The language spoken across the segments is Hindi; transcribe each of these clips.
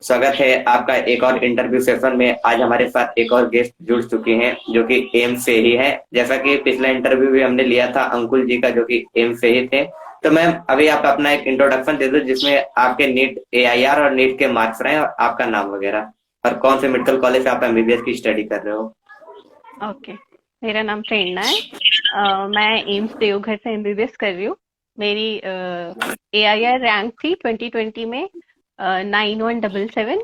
स्वागत है आपका एक और इंटरव्यू सेशन में। आज हमारे साथ एक और गेस्ट जुड़ चुके हैं जो कि एम्स से ही है। जैसा कि पिछला इंटरव्यू भी हमने लिया था अंकुल जी का, जो कि एम्स से ही थे। तो मैम, अभी आप अपना एक इंट्रोडक्शन दे दो जिसमें आपके नीट एआईआर और नीट के मार्क्स रहे और आपका नाम वगैरह, और कौन से मेडिकल कॉलेज से आप एमबीबीएस की स्टडी कर रहे हो। ओके। मेरा नाम प्रेरणा है। मैं एम्स देवघर से एमबीबीएस कर रही हूँ। मेरी एआईआर रैंक थी 2020 में 9177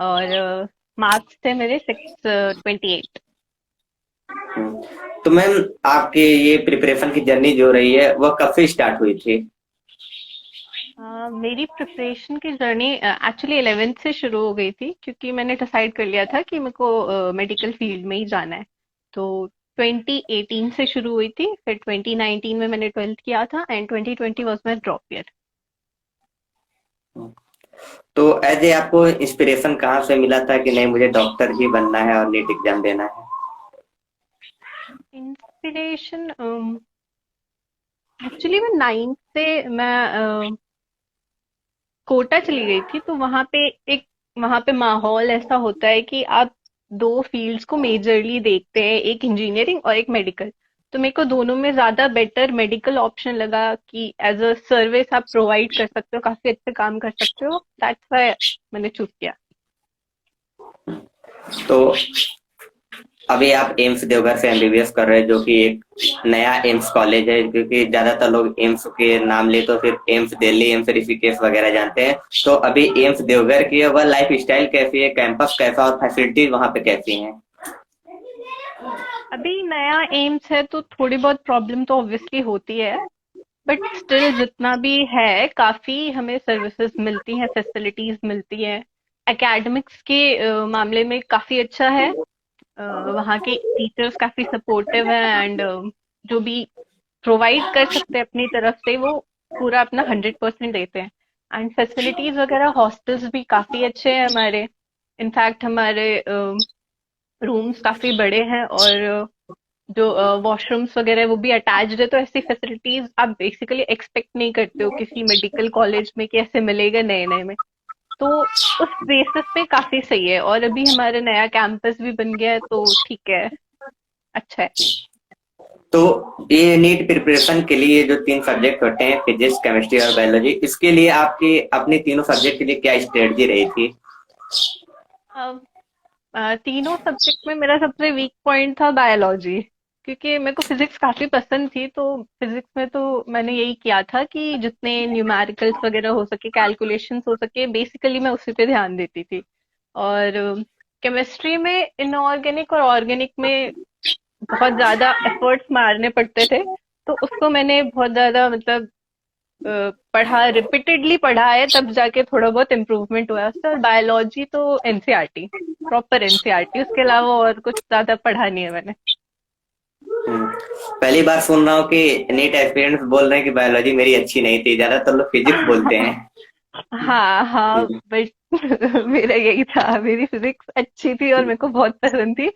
और मार्क्स थे मेरे 628। तो मैम, आपकी ये प्रिपरेशन की जर्नी जो रही है वह कब से स्टार्ट हुई थी। मेरी प्रिपरेशन की जर्नी एक्चुअली 11th से शुरू हो गई थी, क्योंकि मैंने डिसाइड कर लिया था कि मेरे को मेडिकल फील्ड में ही जाना है। तो 2018 से शुरू हुई थी, फिर 2019 में मैंने 12th किया था and 2020 was my drop year. तो एज ए आपको इंस्पिरेशन कहाँ से मिला था कि नहीं, मुझे डॉक्टर ही बनना है और नीट एग्जाम देना है। इंस्पिरेशन एक्चुअली मैं 9th से मैं कोटा चली गई थी, तो वहां पे माहौल ऐसा होता है कि आप दो फील्ड्स को मेजरली देखते हैं, एक इंजीनियरिंग और एक मेडिकल। तो मेरे को दोनों में ज्यादा बेटर मेडिकल ऑप्शन लगा कि एज अ सर्विस आप प्रोवाइड कर सकते हो, काफी अच्छे काम कर सकते हो। दैट्स व्हाई मैंने चूज किया। तो अभी आप एम्स देवघर से एमबीबीएस कर रहे हैं, जो कि एक नया एम्स कॉलेज है, क्योंकि ज्यादातर लोग एम्स के नाम ले तो फिर एम्स दिल्ली, एम्स ऋषिकेश वगैरह जानते हैं। तो अभी एम्स देवघर की वह लाइफ स्टाइल कैसी है, कैंपस कैसा और फैसिलिटीज वहां पे कैसी हैं। अभी नया एम्स है तो थोड़ी बहुत प्रॉब्लम तो ऑब्वियसली होती है, बट स्टिल जितना भी है काफी हमें सर्विसेज मिलती हैं, फैसिलिटीज मिलती हैं। एकेडमिक्स के मामले में काफी अच्छा है। वहाँ के टीचर्स काफी सपोर्टिव हैं एंड जो भी प्रोवाइड कर सकते हैं अपनी तरफ से वो पूरा अपना 100% देते हैं। एंड फैसिलिटीज वगैरह हॉस्टल्स भी काफी अच्छे हैं हमारे। इनफैक्ट हमारे रूम्स काफी बड़े हैं और जो वॉशरूम्स वगैरह है वो भी अटैच्ड है। तो ऐसी फैसिलिटीज आप बेसिकली एक्सपेक्ट नहीं करते हो किसी मेडिकल कॉलेज में कि ऐसे मिलेगा नए नए में। तो उस बेसिस पे काफी सही है, और अभी हमारा नया कैंपस भी बन गया है तो ठीक है, अच्छा है। तो ये नीट प्रिपरेशन के लिए जो तीन सब्जेक्ट होते हैं, फिजिक्स, केमिस्ट्री और बायोलॉजी, इसके लिए आपकी अपनी तीनों सब्जेक्ट के लिए क्या स्ट्रेटजी रही थी। अब तीनों सब्जेक्ट में मेरा सबसे वीक पॉइंट था बायोलॉजी, क्योंकि मेरे को फिजिक्स काफी पसंद थी। तो फिजिक्स में तो मैंने यही किया था कि जितने न्यूमेरिकल्स वगैरह हो सके, कैलकुलेशंस हो सके, बेसिकली मैं उसी पे ध्यान देती थी। और केमिस्ट्री में इनऑर्गेनिक और ऑर्गेनिक में बहुत ज्यादा एफर्ट्स मारने पड़ते थे, तो उसको मैंने बहुत ज्यादा मतलब पढ़ा, रिपीटेडली पढ़ा है, तब जाके थोड़ा बहुत इम्प्रूवमेंट हुआ है उससे। और बायोलॉजी तो एनसीईआरटी, प्रॉपर एनसीईआरटी, उसके अलावा और कुछ ज्यादा पढ़ा नहीं है मैंने। हम्म, पहली बार सुन रहा हूँ कि नीट एस्पिरेंट्स बोल रहे हैं कि बायोलॉजी मेरी अच्छी नहीं थी। ज्यादातर लोग फिजिक्स बोलते हैं। हाँ हाँ, बट मेरा यही था, मेरी फिजिक्स अच्छी थी और मेरे को बहुत पसंद थी।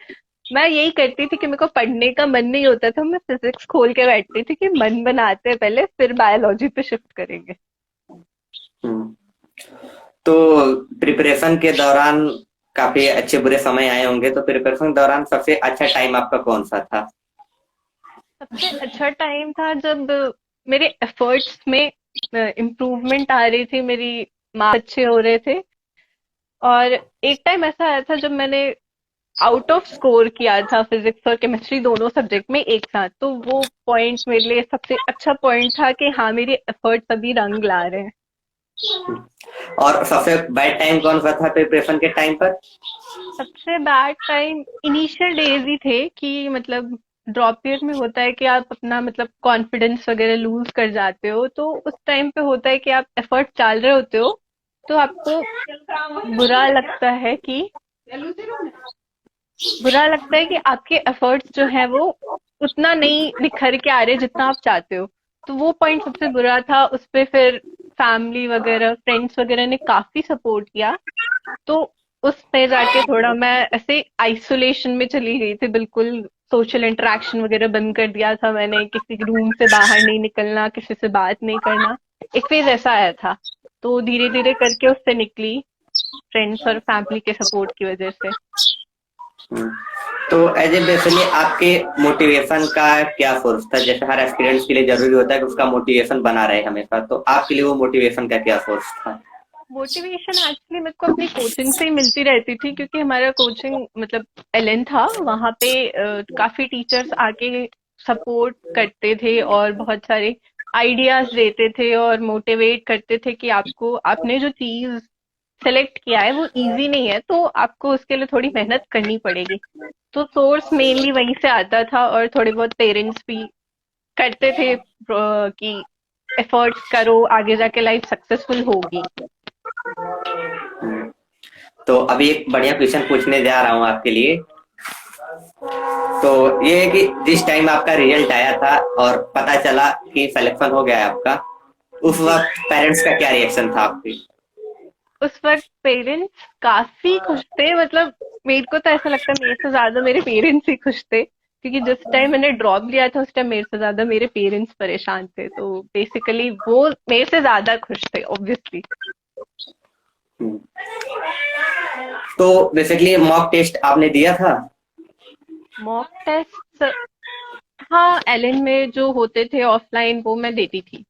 मैं यही करती थी कि मेरे को पढ़ने का मन नहीं होता था, मैं फिजिक्स खोल के बैठती थी कि मन बनाते हैं पहले, फिर बायोलॉजी पे शिफ्ट करेंगे। हम्म, तो प्रिपरेशन के दौरान काफी अच्छे बुरे समय आए होंगे, तो प्रिपरेशन के दौरान सबसे अच्छा टाइम आपका कौन सा था। सबसे अच्छा टाइम था जब मेरे एफर्ट्स में इम्प्रूवमेंट आ रही थी, मेरी मार्क्स अच्छे हो रहे थे। और एक टाइम ऐसा आया था जब मैंने आउट ऑफ स्कोर किया था फिजिक्स और केमिस्ट्री दोनों सब्जेक्ट में एक साथ। तो वो पॉइंट मेरे लिए सबसे अच्छा पॉइंट था कि हाँ, मेरे एफर्ट्स अभी रंग ला रहे हैं। और सबसे बैड टाइम कौन सा था प्रिपरेशन के टाइम पर। सबसे बैड टाइम इनिशियल डेज ही थे कि मतलब ड्रॉप ईयर में होता है कि आप अपना मतलब कॉन्फिडेंस वगैरह लूज कर जाते हो, तो उस टाइम पे होता है कि आप एफर्ट डाल रहे होते हो, तो आपको बुरा लगता है कि बुरा लगता है कि आपके एफर्ट्स जो है वो उतना नहीं निखर के आ रहे जितना आप चाहते हो। तो वो पॉइंट सबसे बुरा था। उस पे फिर फैमिली वगैरह, फ्रेंड्स वगैरह ने काफी सपोर्ट किया। तो उसमें जाके थोड़ा मैं ऐसे आइसोलेशन में चली गई थी बिल्कुल। सोशल इंटरेक्शन वगैरह बंद कर दिया था मैंने, किसी रूम से बाहर नहीं निकलना, किसी से बात नहीं करना। एक फेज ऐसा आया था, तो धीरे धीरे करके उससे निकली। फ्रेंड्स और फैमिली के सपोर्ट की वजह से। हम्म। तो एज ए बेसिकली आपके मोटिवेशन का क्या सोर्स था? जैसे हर एस्पिरेंट्स के लिए जरूरी होता है कि उसका मोटिवेशन बना रहे हमेशा, तो आपके लिए वो मोटिवेशन का क्या सोर्स था? मोटिवेशन एक्चुअली मेरे को अपनी कोचिंग से ही मिलती रहती थी, क्योंकि हमारा कोचिंग मतलब एलएन था, वहां पे काफी टीचर्स आके सपोर्ट करते थे और बहुत सारे आइडियाज देते थे और मोटिवेट करते थे कि आपको आपने जो चीज सेलेक्ट किया है वो इजी नहीं है, तो आपको उसके लिए थोड़ी मेहनत करनी पड़ेगी। तो सोर्स मेनली वहीं से आता था, और थोड़े बहुत पेरेंट्स भी करते थे कि एफर्ट्स करो, आगे जाके लाइफ सक्सेसफुल होगी। हम्म। तो अभी एक बढ़िया क्वेश्चन पूछने जा रहा हूँ आपके लिए। तो ये है कि जिस टाइम आपका रिजल्ट आया था और पता चला कि सिलेक्शन हो गया है आपका, उस जी, वक्त पेरेंट्स का क्या रिएक्शन था आपकी? उस वक्त पेरेंट्स काफी खुश थे, मतलब मेरे को तो ऐसा लगता है मेरे से ज्यादा मेरे पेरेंट्स ही खुश थे, क्योंकि जिस टाइम मैंने ड्रॉप लिया था उस टाइम मेरे से ज्यादा मेरे पेरेंट्स परेशान थे, तो बेसिकली वो मेरे से ज्यादा खुश थे ऑब्वियसली। हम्म। तो बेसिकली मॉक टेस्ट आपने दिया था? मॉक टेस्ट, हाँ एलएन में जो होते थे ऑफलाइन वो मैं देती थी।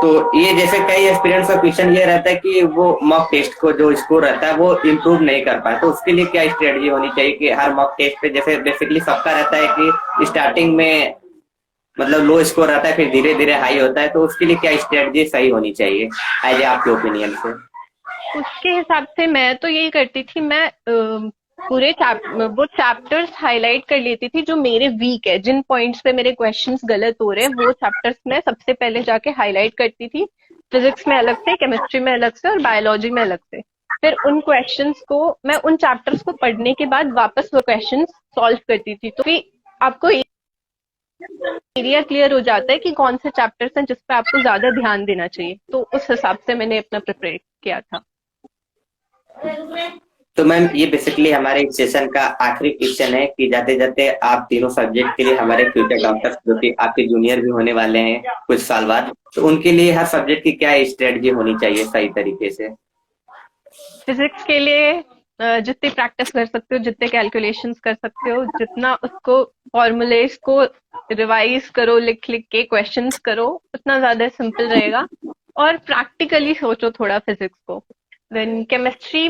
तो ये जैसे कई एस्पिरेंट्स का क्वेश्चन ये रहता है कि वो मॉक टेस्ट को जो स्कोर रहता है वो इम्प्रूव नहीं कर पाए, तो उसके लिए क्या स्ट्रेटजी होनी चाहिए कि हर मॉक टेस्ट पे जैसे बेसिकली सबका रहता है कि स्टार्टिंग में मतलब लो स्कोर रहता है, फिर धीरे धीरे हाई होता है, तो उसके लिए क्या स्ट्रेटजी सही होनी चाहिए एज ए आपके ओपिनियन से? उसके हिसाब से मैं तो यही करती थी, मैं पूरे वो चैप्टर्स हाईलाइट कर लेती थी जो मेरे वीक है, जिन पॉइंट्स पे मेरे क्वेश्चंस गलत हो रहे हैं वो चैप्टर्स में सबसे पहले जाके हाईलाइट करती थी। फिजिक्स में अलग से, केमिस्ट्री में अलग से और बायोलॉजी में अलग से। फिर उन क्वेश्चंस को मैं उन चैप्टर्स को पढ़ने के बाद वापस वो क्वेश्चंस सॉल्व करती थी, तो भी आपको एरिया क्लियर हो जाता है कि कौन से चैप्टर्स हैं जिस पे आपको ज्यादा ध्यान देना चाहिए, तो उस हिसाब से मैंने अपना प्रिपेयर किया था। तो मैम ये बेसिकली हमारे इस सेशन का आखिरी क्वेश्चन है कि जाते जाते आप तीनों सब्जेक्ट के लिए हमारे फ्यूचर डॉक्टर्स जो कि आपके जूनियर भी होने वाले हैं कुछ साल बाद, तो उनके लिए हर सब्जेक्ट की क्या स्ट्रेटजी होनी चाहिए सही तरीके से? फिजिक्स के लिए जितनी प्रैक्टिस कर सकते हो, जितने कैलकुलेशंस कर सकते हो, जितना उसको फॉर्मूलेस को रिवाइज करो, लिख लिख के क्वेश्चंस करो, उतना ज्यादा सिंपल रहेगा। और प्रैक्टिकली सोचो थोड़ा फिजिक्स को। देन केमिस्ट्री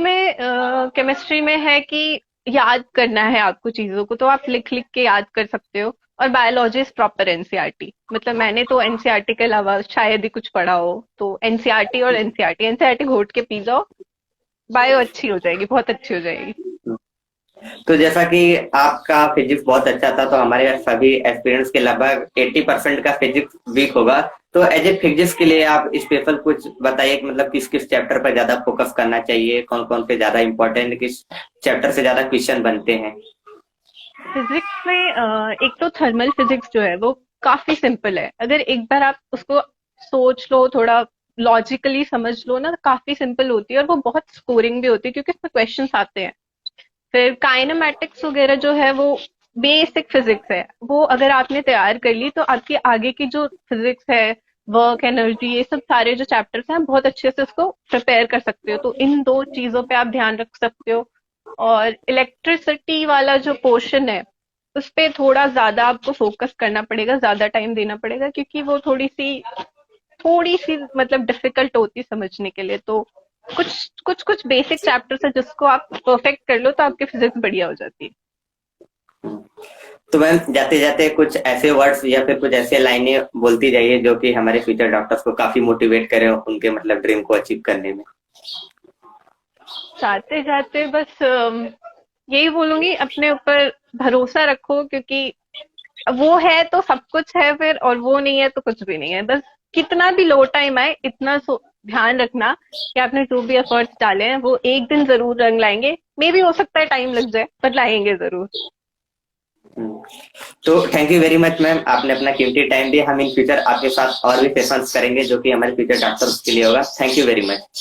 में है कि याद करना है आपको चीजों को, तो आप लिख लिख के याद कर सकते हो। और बायोलॉजी इज प्रॉपर एनसीईआरटी, मतलब मैंने तो एनसीईआरटी के अलावा शायद ही कुछ पढ़ा हो, तो एनसीईआरटी और एनसीईआरटी एनसीईआरटी घोट के पी जाओ, बायो अच्छी हो जाएगी, बहुत अच्छी हो जाएगी। तो जैसा कि आपका फिजिक्स बहुत अच्छा था, तो हमारे सभी एस्पिरेंट्स के लगभग 80% का फिजिक्स वीक होगा, तो एज ए फिजिक्स के लिए आप स्पेशल कुछ बताइए कि मतलब किस किस चैप्टर पर ज्यादा फोकस करना चाहिए, कौन कौन से ज्यादा इंपॉर्टेंट, किस चैप्टर से ज्यादा क्वेश्चन बनते हैं? फिजिक्स में एक तो थर्मल फिजिक्स जो है वो काफी सिंपल है, अगर एक बार आप उसको सोच लो, थोड़ा लॉजिकली समझ लो ना, तो काफी सिंपल होती है और वो बहुत स्कोरिंग भी होती है क्योंकि इसमें क्वेश्चंस आते हैं। फिर काइनेमैटिक्स वगैरह जो है वो बेसिक फिजिक्स है, वो अगर आपने तैयार कर ली तो आपकी आगे की जो फिजिक्स है, वर्क, एनर्जी, ये सब सारे जो चैप्टर्स हैं आप बहुत अच्छे से उसको प्रिपेयर कर सकते हो, तो इन दो चीजों पे आप ध्यान रख सकते हो। और इलेक्ट्रिसिटी वाला जो पोर्शन है उस पे थोड़ा ज्यादा आपको फोकस करना पड़ेगा, ज्यादा टाइम देना पड़ेगा, क्योंकि वो थोड़ी सी मतलब डिफिकल्ट होती है समझने के लिए, तो कुछ बेसिक चैप्टर्स है जिसको आप परफेक्ट कर लो तो आपकी फिजिक्स बढ़िया हो जाती है। तो मैम जाते जाते कुछ ऐसे वर्ड्स या फिर कुछ ऐसे लाइनें बोलती जाइए जो कि हमारे फ्यूचर डॉक्टर्स को काफी मोटिवेट करें उनके मतलब ड्रीम को अचीव करने में। जाते जाते बस यही बोलूंगी, अपने ऊपर भरोसा रखो, क्योंकि वो है तो सब कुछ है फिर, और वो नहीं है तो कुछ भी नहीं है। बस कितना भी लो टाइम आए, इतना ध्यान रखना कि आपने जो भी एफर्ट्स डाले हैं वो एक दिन जरूर रंग लाएंगे। मे भी हो सकता है टाइम लग जाए, पर लाएंगे जरूर। तो thank you very much ma'am, आपने अपना कीमती टाइम दिया। हम इन फ्यूचर आपके साथ और भी सेशंस करेंगे जो कि हमारे फ्यूचर डॉक्टर्स के लिए होगा। Thank you very much.